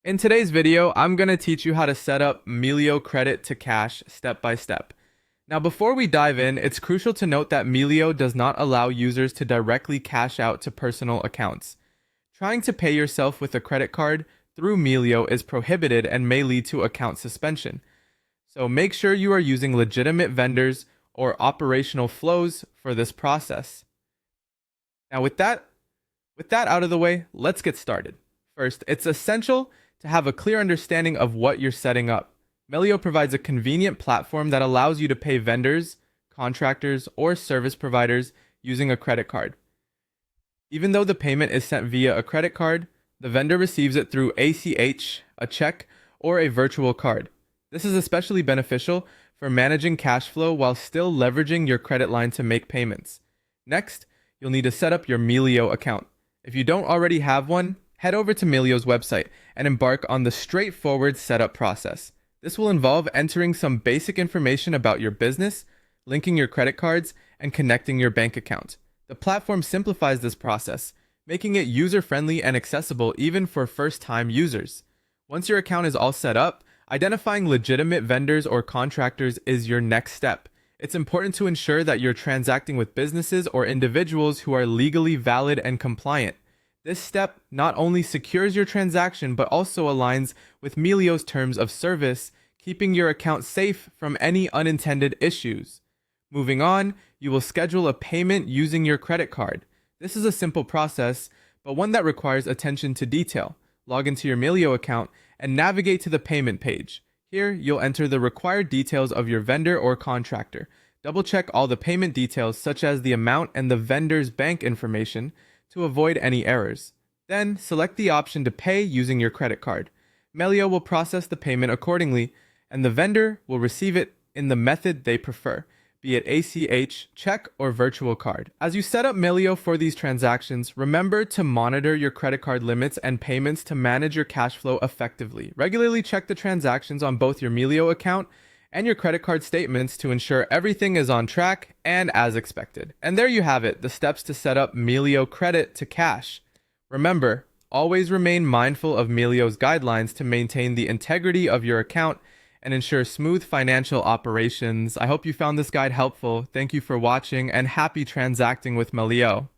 In today's video, I'm going to teach you how to set up Melio credit to cash step by step. Now, before we dive in, it's crucial to note that Melio does not allow users to directly cash out to personal accounts. Trying to pay yourself with a credit card through Melio is prohibited and may lead to account suspension. So make sure you are using legitimate vendors or operational flows for this process. Now, with that out of the way, let's get started. First, it's essential to have a clear understanding of what you're setting up. Melio provides a convenient platform that allows you to pay vendors, contractors, or service providers using a credit card. Even though the payment is sent via a credit card, the vendor receives it through ACH, a check, or a virtual card. This is especially beneficial for managing cash flow while still leveraging your credit line to make payments. Next, you'll need to set up your Melio account. If you don't already have one, head over to Melio's website and embark on the straightforward setup process. This will involve entering some basic information about your business, linking your credit cards, and connecting your bank account. The platform simplifies this process, making it user-friendly and accessible even for first-time users. Once your account is all set up, identifying legitimate vendors or contractors is your next step. It's important to ensure that you're transacting with businesses or individuals who are legally valid and compliant. This step not only secures your transaction but also aligns with Melio's terms of service, keeping your account safe from any unintended issues. Moving on, you will schedule a payment using your credit card. This is a simple process, but one that requires attention to detail. Log into your Melio account and navigate to the payment page. Here, you'll enter the required details of your vendor or contractor. Double-check all the payment details such as the amount and the vendor's bank information to avoid any errors. Then, select the option to pay using your credit card. Melio will process the payment accordingly, and the vendor will receive it in the method they prefer, be it ACH, check, or virtual card. As you set up Melio for these transactions, remember to monitor your credit card limits and payments to manage your cash flow effectively. Regularly check the transactions on both your Melio account and your credit card statements to ensure everything is on track and as expected. And there you have it, the steps to set up Melio credit to cash. Remember, always remain mindful of Melio's guidelines to maintain the integrity of your account and ensure smooth financial operations. I hope you found this guide helpful. Thank you for watching and happy transacting with Melio.